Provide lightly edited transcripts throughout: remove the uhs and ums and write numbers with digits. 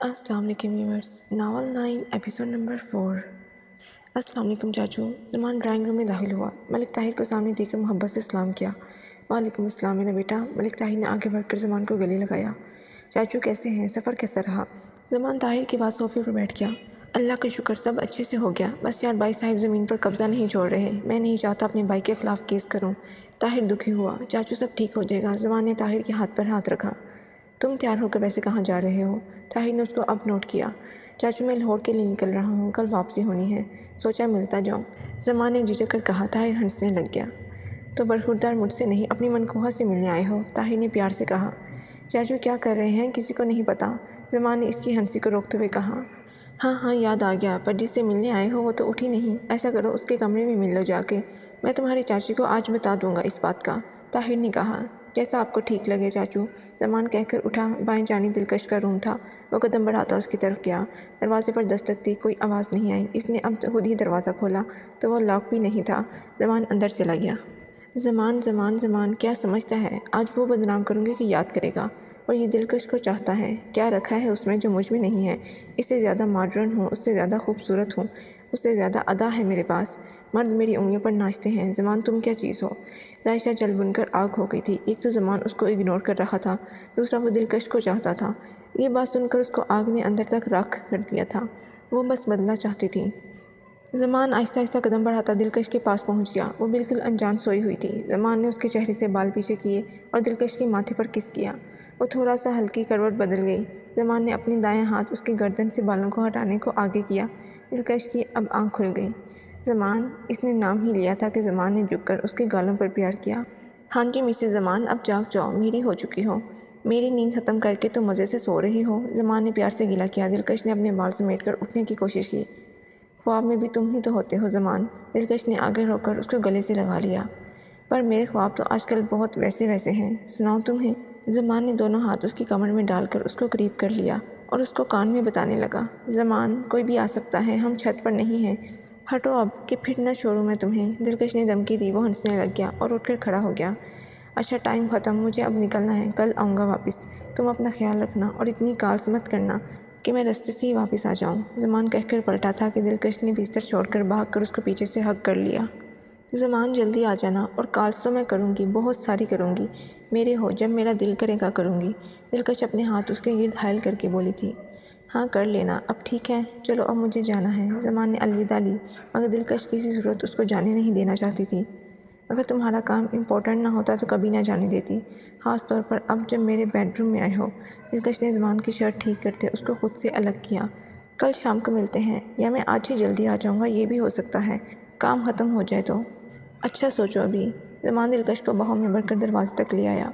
السلام علیکم viewers, novel 9 episode number 4۔ السلام علیکم چاچو۔ زمان ڈرائنگ روم میں داخل ہوا۔ ملک طاہر کو سامنے دیکھ کر محبت سے سلام کیا۔ وعلیکم السلام میرا بیٹا۔ ملک طاہر نے آگے بڑھ کر زمان کو گلے لگایا۔ چاچو کیسے ہیں؟ سفر کیسا رہا؟ زمان طاہر کے بعد صوفے پر بیٹھ گیا۔ اللہ کا شکر سب اچھے سے ہو گیا، بس یار بھائی صاحب زمین پر قبضہ نہیں چھوڑ رہے، میں نہیں چاہتا اپنے بھائی کے خلاف کیس کروں۔ طاہر دکھی ہوا۔ چاچو سب ٹھیک ہو جائے گا۔ زمان نے طاہر کے ہاتھ پر ہاتھ رکھا۔ تم تیار ہو کر ویسے کہاں جا رہے ہو؟ طاہر نے اس کو اب نوٹ کیا۔ چاچو میں لاہور کے لیے نکل رہا ہوں، کل واپسی ہونی ہے، سوچا ملتا جاؤں۔ زمان نے جھجک کر کہا۔ طاہر ہنسنے لگ گیا۔ تو برخوردار مجھ سے نہیں اپنی منقوہہ سے ملنے آئے ہو؟ طاہر نے پیار سے کہا۔ چاچو کیا کر رہے ہیں کسی کو نہیں پتا، زمان نے اس کی ہنسی کو روکتے ہوئے کہا۔ ہاں یاد آ گیا، پر جس سے ملنے آئے ہو وہ تو اٹھی نہیں، ایسا کرو اس کے کمرے میں مل لو جا کے، میں تمہاری چاچی کو آج بتا دوں گا اس بات کا۔ طاہر نے کہا۔ جیسا آپ کو ٹھیک لگے چاچو، زمان کہہ کر اٹھا۔ بائیں جانب دلکش کا روم تھا، وہ قدم بڑھاتا اس کی طرف گیا۔ دروازے پر دستک دی، کوئی آواز نہیں آئی۔ اس نے اب خود ہی دروازہ کھولا تو وہ لاک بھی نہیں تھا۔ زمان اندر چلا گیا۔ زمان کیا سمجھتا ہے آج وہ بدنام کروں گی کہ یاد کرے گا، اور یہ دلکش کو چاہتا ہے، کیا رکھا ہے اس میں جو مجھ میں نہیں ہے، اس سے زیادہ ماڈرن ہوں، اس سے زیادہ خوبصورت ہوں، اس سے زیادہ ادا ہے میرے پاس، مرد میری انگلیوں پر ناچتے ہیں۔ زمان تم کیا چیز ہو؟ عائشہ جل بن کر آگ ہو گئی تھی۔ ایک تو زمان اس کو اگنور کر رہا تھا، دوسرا وہ دلکش کو چاہتا تھا۔ یہ بات سن کر اس کو آگ نے اندر تک راکھ کر دیا تھا، وہ بس بدلہ چاہتی تھی۔ زمان آہستہ آہستہ قدم بڑھاتا دلکش کے پاس پہنچ گیا۔ وہ بالکل انجان سوئی ہوئی تھی۔ زمان نے اس کے چہرے سے بال پیچھے کیے اور دلکش کے ماتھے پر کس کیا۔ وہ تھوڑا سا ہلکی کروٹ بدل گئی۔ زمان نے اپنے دائیں ہاتھ اس کی گردن سے بالوں کو ہٹانے کو آگے کیا۔ دلکش کی اب آنکھ کھل گئی۔ زمان، اس نے نام ہی لیا تھا کہ زمان نے جھک کر اس کے گالوں پر پیار کیا۔ ہاں جی مسز زمان، اب جاگ جاؤ، میری ہو چکی ہو، میری نیند ختم کر کے تم مزے سے سو رہی ہو، زمان نے پیار سے گلا کیا۔ دلکش نے اپنے بال سمیٹ کر اٹھنے کی کوشش کی۔ خواب میں بھی تم ہی تو ہوتے ہو زمان، دلکش نے آگے رو کر اس کو گلے سے لگا لیا۔ پر میرے خواب تو آج کل بہت ویسے ہیں، سناؤ تمہیں؟ زمان نے دونوں ہاتھ اس کی کمر میں ڈال کر اس کو قریب کر لیا اور اس کو کان میں بتانے لگا۔ زمان، کوئی بھی آ سکتا ہے، ہم چھت پر نہیں ہیں، ہٹو اب کہ پھر نہ چھوڑوں میں تمہیں، دلکش نے دھمکی دی۔ وہ ہنسنے لگ گیا اور اٹھ کر کھڑا ہو گیا۔ اچھا ٹائم ختم، مجھے اب نکلنا ہے، کل آؤں گا واپس، تم اپنا خیال رکھنا اور اتنی کالس مت کرنا کہ میں رستے سے ہی واپس آ جاؤں، زمان کہہ کر پلٹا تھا کہ دلکش نے بستر چھوڑ کر بھاگ کر اس کو پیچھے سے ہگ کر لیا۔ زمان جلدی آ جانا، اور کالس تو میں کروں گی، بہت ساری کروں گی، میرے ہو، جب میرا دل کرے گا کروں گی، دلکش اپنے ہاتھ اس کے گرد حائل کر کے بولی تھی۔ ہاں کر لینا، اب ٹھیک ہے، چلو اب مجھے جانا ہے۔ زمان نے الوداع لی، مگر دلکش کسی صورت اس کو جانے نہیں دینا چاہتی تھی۔ اگر تمہارا کام امپورٹنٹ نہ ہوتا تو کبھی نہ جانے دیتی، خاص طور پر اب جب میرے بیڈ روم میں آئے ہو۔ دلکش نے زمان کی شرٹ ٹھیک کرتے اس کو خود سے الگ کیا۔ کل شام کو ملتے ہیں، یا میں آج ہی جلدی آ جاؤں گا، یہ بھی ہو سکتا ہے، کام ختم ہو جائے تو۔ اچھا سوچو ابھی۔ زمان دلکش کو باہوں میں بھر کر دروازے تک لے آیا۔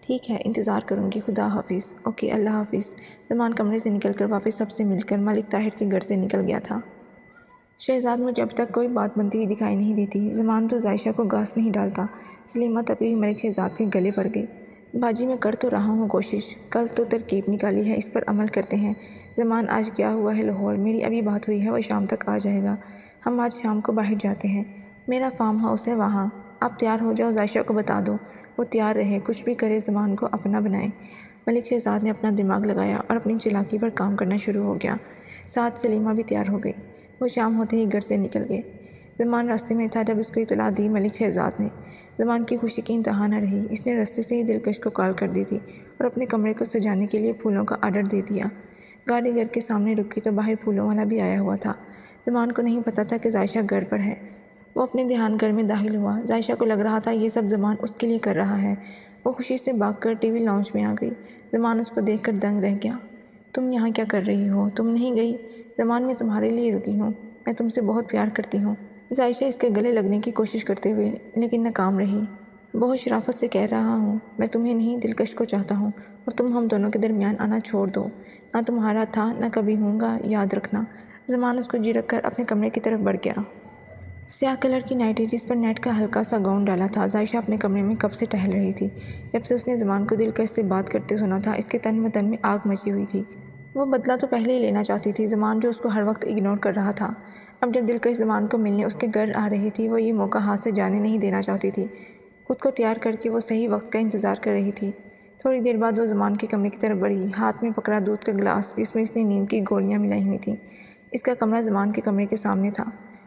ٹھیک ہے، انتظار کروں گی، خدا حافظ۔ اوکے، اللہ حافظ۔ زمان کمرے سے نکل کر واپس سب سے مل کر ملک طاہر کے گھر سے نکل گیا تھا۔ شہزاد مجھے اب تک کوئی بات بنتی ہوئی دکھائی نہیں دیتی، زمان تو عائشہ کو گھاس نہیں ڈالتا۔ سلیمہ تبھی ملک شہزاد کے گلے پڑ گئی۔ باجی میں کر تو رہا ہوں کوشش، کل تو ترکیب نکالی ہے، اس پر عمل کرتے ہیں۔ زمان آج گیا ہوا ہے لاہور، میری ابھی بات ہوئی ہے، وہ شام تک آ جائے گا، ہم آج شام کو باہر جاتے ہیں، میرا فارم ہاؤس ہے وہاں، آپ تیار ہو جاؤ، عائشہ کو بتا دو، وہ تیار رہے، کچھ بھی کرے زمان کو اپنا بنائے۔ ملک شہزاد نے اپنا دماغ لگایا اور اپنی چالاکی پر کام کرنا شروع ہو گیا۔ ساتھ سلیمہ بھی تیار ہو گئی۔ وہ شام ہوتے ہی گھر سے نکل گئے۔ زمان راستے میں تھا جب اس کو اطلاع دی ملک شہزاد نے۔ زمان کی خوشی کی انتہا نہ رہی، اس نے راستے سے ہی دلکش کو کال کر دی تھی اور اپنے کمرے کو سجانے کے لیے پھولوں کا آرڈر دے دیا۔ گاڑی گھر کے سامنے رکی تو باہر پھولوں والا بھی آیا ہوا تھا۔ زمان کو نہیں پتا تھا کہ عائشہ گھر پر ہے۔ وہ اپنے دھیان گھر میں داخل ہوا۔ عائشہ کو لگ رہا تھا یہ سب زمان اس کے لیے کر رہا ہے۔ وہ خوشی سے بھاگ کر ٹی وی لاؤنج میں آ گئی۔ زمان اس کو دیکھ کر دنگ رہ گیا۔ تم یہاں کیا کر رہی ہو؟ تم نہیں گئی؟ زمان میں تمہارے لیے رکی ہوں، میں تم سے بہت پیار کرتی ہوں۔ عائشہ اس کے گلے لگنے کی کوشش کرتے ہوئے لیکن ناکام رہی۔ بہت شرافت سے کہہ رہا ہوں، میں تمہیں نہیں دلکش کو چاہتا ہوں، اور تم ہم دونوں کے درمیان آنا چھوڑ دو، نہ تمہارا تھا نہ کبھی ہوں گا، یاد رکھنا۔ زمان اس کو جھڑک کر اپنے کمرے کی طرف بڑھ گیا۔ سیاہ کلر کی نائٹی جس پر نیٹ کا ہلکا سا گاؤن ڈالا تھا، عائشہ اپنے کمرے میں کب سے ٹہل رہی تھی۔ جب سے اس نے زمان کو دلکش سے بات کرتے سنا تھا، اس کے تن میں آگ مچی ہوئی تھی۔ وہ بدلہ تو پہلے ہی لینا چاہتی تھی، زمان جو اس کو ہر وقت اگنور کر رہا تھا۔ اب جب دلکش زمان کو ملنے اس کے گھر آ رہی تھی، وہ یہ موقع ہاتھ سے جانے نہیں دینا چاہتی تھی۔ خود کو تیار کر کے وہ صحیح وقت کا انتظار کر رہی تھی۔ تھوڑی دیر بعد وہ زمان کے کمرے کی طرف بڑھی، ہاتھ میں پکڑا دودھ کا گلاس جس میں اس نے نیند کی گولیاں ملائی ہوئی تھیں۔ اس کا کمرہ زمان کے کمرے کے سامنے تھا۔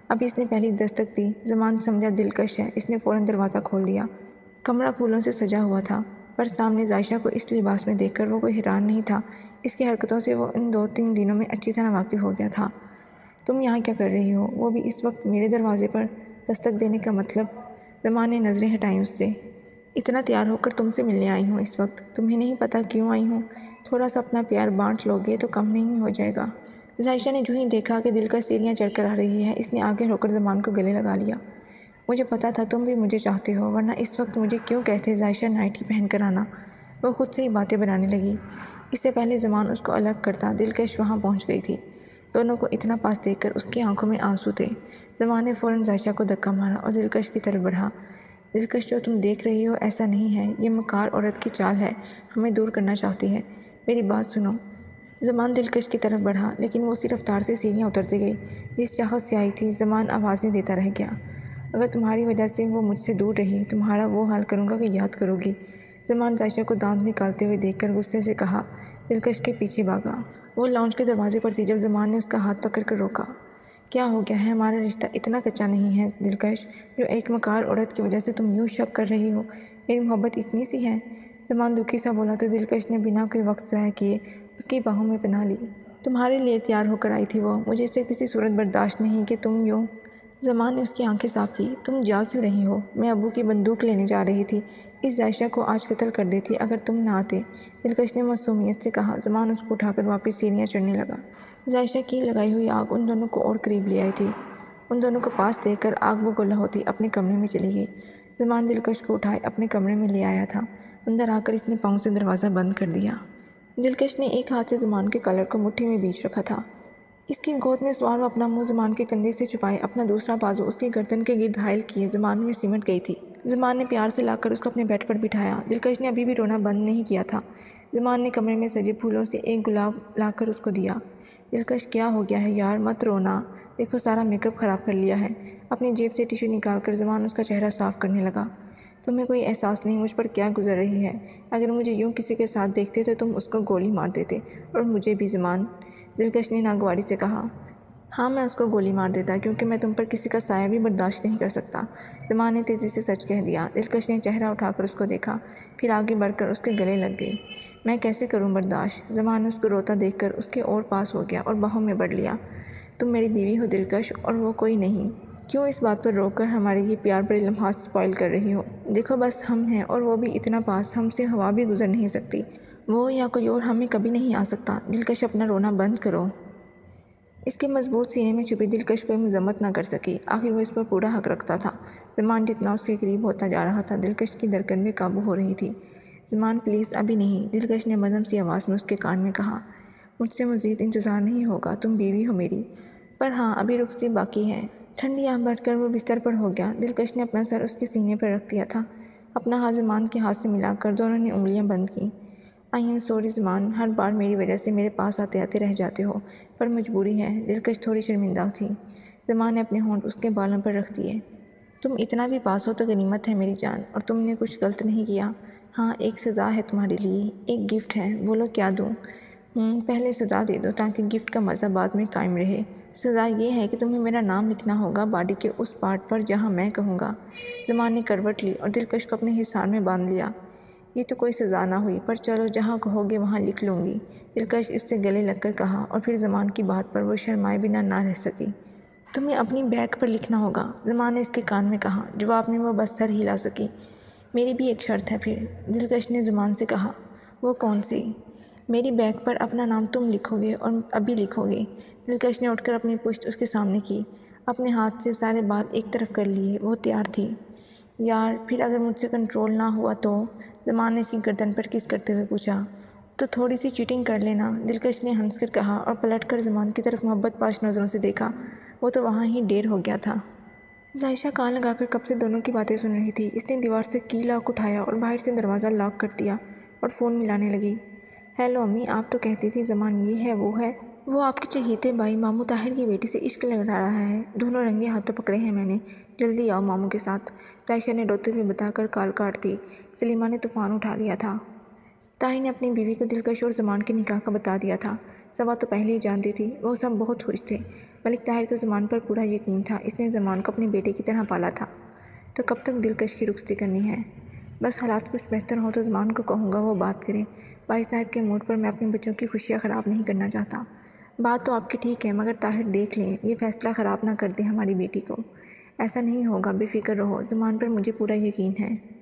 ابھی اس نے پہلی دستک دی، زمان سمجھا دلکش ہے، اس نے فوراً دروازہ کھول دیا۔ کمرہ پھولوں سے سجا ہوا تھا، پر سامنے عائشہ کو اس لباس میں دیکھ کر وہ کوئی حیران نہیں تھا۔ اس کی حرکتوں سے وہ ان 2-3 دنوں میں اچھی طرح واقف ہو گیا تھا۔ تم یہاں کیا کر رہی ہو؟ وہ بھی اس وقت میرے دروازے پر دستک دینے کا مطلب؟ زمان نے نظریں ہٹائیں اس سے۔ اتنا تیار ہو کر تم سے ملنے آئی ہوں اس وقت، تمہیں نہیں پتہ کیوں آئی ہوں؟ تھوڑا سا اپنا پیار بانٹ لو گے تو کم نہیں ہو جائے گا؟ عائشہ نے جو ہی دیکھا کہ دلکش سیڑھیاں چڑھ کر آ رہی ہے، اس نے آگے ہو کر زمان کو گلے لگا لیا۔ مجھے پتہ تھا تم بھی مجھے چاہتے ہو، ورنہ اس وقت مجھے کیوں کہتے عائشہ نائٹی پہن کر آنا؟ وہ خود سے ہی باتیں بنانے لگی۔ اس سے پہلے زمان اس کو الگ کرتا، دلکش وہاں پہنچ گئی تھی۔ دونوں کو اتنا پاس دیکھ کر اس کی آنکھوں میں آنسو تھے۔ زمان نے فوراً عائشہ کو دھکا مارا اور دلکش کی طرف بڑھا۔ دلکش، جو تم دیکھ رہی ہو ایسا نہیں ہے، یہ مکار عورت کی چال ہے، ہمیں دور کرنا چاہتی ہے۔ میری بات سنو۔ زمان دلکش کی طرف بڑھا، لیکن وہ اسی رفتار سے سیڑھیاں اترتی گئی جس چاہت سے آئی تھی۔ زمان آوازیں دیتا رہ گیا، اگر تمہاری وجہ سے وہ مجھ سے دور رہی، تمہارا وہ حال کروں گا کہ یاد کرو گی۔ زمان عائشہ کو دانت نکالتے ہوئے دیکھ کر غصے سے کہا۔ دلکش کے پیچھے بھاگا۔ وہ لاؤنج کے دروازے پر تھی جب زمان نے اس کا ہاتھ پکڑ کر روکا۔ کیا ہو گیا ہے؟ ہمارا رشتہ اتنا کچا نہیں ہے دلکش، جو ایک مکار عورت کی وجہ سے تم یوں شک کر رہی ہو۔ میری محبت اتنی سی ہے؟ زمان دکھی سا بولا تو دلکش نے بنا کوئی وقت ضائع کیے اس کی باہوں میں پناہ لی۔ تمہارے لیے تیار ہو کر آئی تھی وہ، مجھے اسے کسی صورت برداشت نہیں کہ تم یوں۔ زمان نے اس کی آنکھیں صاف کی۔ تم جا کیوں رہی ہو؟ میں ابو کی بندوق لینے جا رہی تھی، اس عائشہ کو آج قتل کر دیتی اگر تم نہ آتے، دلکش نے معصومیت سے کہا۔ زمان اس کو اٹھا کر واپس سیڑھیاں چڑھنے لگا۔ عائشہ کی لگائی ہوئی آگ ان دونوں کو اور قریب لے آئی تھی۔ ان دونوں کو پاس دیکھ کر آگ بگولا ہوتی اپنے کمرے میں چلی گئی۔ زمان دلکش کو اٹھائے اپنے کمرے میں لے آیا تھا۔ اندر آ کر اس نے پاؤں سے دروازہ بند کر دیا۔ دلکش نے ایک ہاتھ سے زمان کے کالر کو مٹھی میں بیچ رکھا تھا۔ اس کی گود میں سوار وہ اپنا منہ زمان کے کندھے سے چھپائے، اپنا دوسرا بازو اس کی گردن کے گرد حائل کیے زمان میں سمٹ گئی تھی۔ زمان نے پیار سے لا کر اس کو اپنے بیڈ پر بٹھایا۔ دلکش نے ابھی بھی رونا بند نہیں کیا تھا۔ زمان نے کمرے میں سجے پھولوں سے ایک گلاب لا کر اس کو دیا۔ دلکش، کیا ہو گیا ہے یار؟ مت رونا، دیکھو سارا میک اپ خراب کر لیا ہے۔ اپنی جیب سے ٹیشو نکال کر زمان اس کا چہرہ صاف کرنے لگا۔ تمہیں کوئی احساس نہیں مجھ پر کیا گزر رہی ہے؟ اگر مجھے یوں کسی کے ساتھ دیکھتے تو تم اس کو گولی مار دیتے، اور مجھے بھی زمان، دلکش نے ناگواری سے کہا۔ ہاں، میں اس کو گولی مار دیتا، کیونکہ میں تم پر کسی کا سایہ بھی برداشت نہیں کر سکتا، زمان نے تیزی سے سچ کہہ دیا۔ دلکش نے چہرہ اٹھا کر اس کو دیکھا، پھر آگے بڑھ کر اس کے گلے لگ گئی۔ میں کیسے کروں برداشت؟ زمان نے اس کو روتا دیکھ کر اس کے اور پاس ہو گیا اور باہوں میں بڑھ لیا۔ تم میری بیوی ہو دلکش، اور وہ کوئی نہیں۔ کیوں اس بات پر رو کر ہمارے یہ پیار بڑے لمحات سپوائل کر رہی ہو؟ دیکھو بس ہم ہیں، اور وہ بھی اتنا پاس، ہم سے ہوا بھی گزر نہیں سکتی۔ وہ یا کوئی اور ہمیں کبھی نہیں آ سکتا۔ دلکش، اپنا رونا بند کرو۔ اس کے مضبوط سینے میں چھپی دلکش کوئی مذمت نہ کر سکی، آخر وہ اس پر پورا حق رکھتا تھا۔ زمان جتنا اس کے قریب ہوتا جا رہا تھا، دلکش کی دھڑکن بے قابو ہو رہی تھی۔ زمان پلیز، ابھی نہیں، دلکش نے مدھم سی آواز میں اس کے کان میں کہا۔ مجھ سے مزید انتظار نہیں ہوگا، تم بیوی ہو میری۔ پر ہاں، ابھی رخصتی باقی ہے۔ ٹھنڈی آہ بھر کر وہ بستر پر ہو گیا۔ دلکش نے اپنا سر اس کے سینے پر رکھ دیا تھا، اپنا ہاتھ زمان کے ہاتھ سے ملا کر دونوں نے انگلیاں بند کیں۔ آئی ایم سوری زمان، ہر بار میری وجہ سے میرے پاس آتے آتے رہ جاتے ہو، پر مجبوری ہے۔ دلکش تھوڑی شرمندہ تھی۔ زمان نے اپنے ہونٹ اس کے بالوں پر رکھ دیے۔ تم اتنا بھی پاس ہو تو غنیمت ہے میری جان، اور تم نے کچھ غلط نہیں کیا۔ ہاں، ایک سزا ہے تمہارے لیے، ایک گفٹ ہے، بولو کیا دوں؟ پہلے سزا دے دو تاکہ گفٹ کا مزہ بعد میں قائم رہے۔ سزا یہ ہے کہ تمہیں میرا نام لکھنا ہوگا باڈی کے اس پارٹ پر جہاں میں کہوں گا۔ زمان نے کروٹ لی اور دلکش کو اپنے حصار میں باندھ لیا۔ یہ تو کوئی سزا نہ ہوئی، پر چلو جہاں کہو گے وہاں لکھ لوں گی، دلکش اس سے گلے لگ کر کہا، اور پھر زمان کی بات پر وہ شرمائے بنا نہ رہ سکی۔ تمہیں اپنی بیک پر لکھنا ہوگا، زمان نے اس کے کان میں کہا۔ جواب میں وہ بس سر ہلا سکی۔ میری بھی ایک شرط ہے پھر، دلکش نے زمان سے کہا۔ وہ کون سی؟ میری بیک پر اپنا نام تم لکھو گے، اور ابھی لکھو گے۔ دلکش نے اٹھ کر اپنی پشت اس کے سامنے کی، اپنے ہاتھ سے سارے بال ایک طرف کر لیے۔ وہ تیار تھی۔ یار، پھر اگر مجھ سے کنٹرول نہ ہوا تو؟ زمان نے اس کی گردن پر کس کرتے ہوئے پوچھا۔ تو تھوڑی سی چیٹنگ کر لینا، دلکش نے ہنس کر کہا، اور پلٹ کر زمان کی طرف محبت پاش نظروں سے دیکھا۔ وہ تو وہاں ہی ڈیر ہو گیا تھا۔ عائشہ کان لگا کر کب سے دونوں کی باتیں سن رہی تھی۔ اس نے دیوار سے کی لاک اٹھایا اور باہر سے دروازہ لاک کر دیا اور فون ملانے لگی۔ ہیلو امی، آپ تو کہتی تھی زمان یہ ہے وہ ہے۔ وہ آپ کے چہیتے بھائی ماموں طاہر کی بیٹی سے عشق لگا رہا ہے، دونوں رنگے ہاتھوں پکڑے ہیں میں نے، جلدی آؤ ماموں کے ساتھ، عائشہ نے روتے ہوئے بتا کر کال کاٹ دی۔ سلیمہ نے طوفان اٹھا لیا تھا۔ طاہر نے اپنی بیوی کو دلکش اور زمان کے نکاح کا بتا دیا تھا۔ صبا تو پہلے ہی جانتی تھی، وہ سب بہت خوش تھے۔ ملک طاہر کو زمان پر پورا یقین تھا، اس نے زمان کو اپنے بیٹے کی طرح پالا تھا۔ تو کب تک دلکش کی رخصتی کرنی ہے؟ بس حالات کچھ بہتر ہوں تو زمان کو کہوں گا وہ بات کرے۔ بھائی صاحب کے موڈ پر میں اپنے بچوں کی خوشیاں خراب نہیں کرنا چاہتا۔ بات تو آپ کی ٹھیک ہے، مگر طاہر دیکھ لیں، یہ فیصلہ خراب نہ کر دیں ہماری بیٹی کو۔ ایسا نہیں ہوگا، بے فکر رہو، زمان پر مجھے پورا یقین ہے۔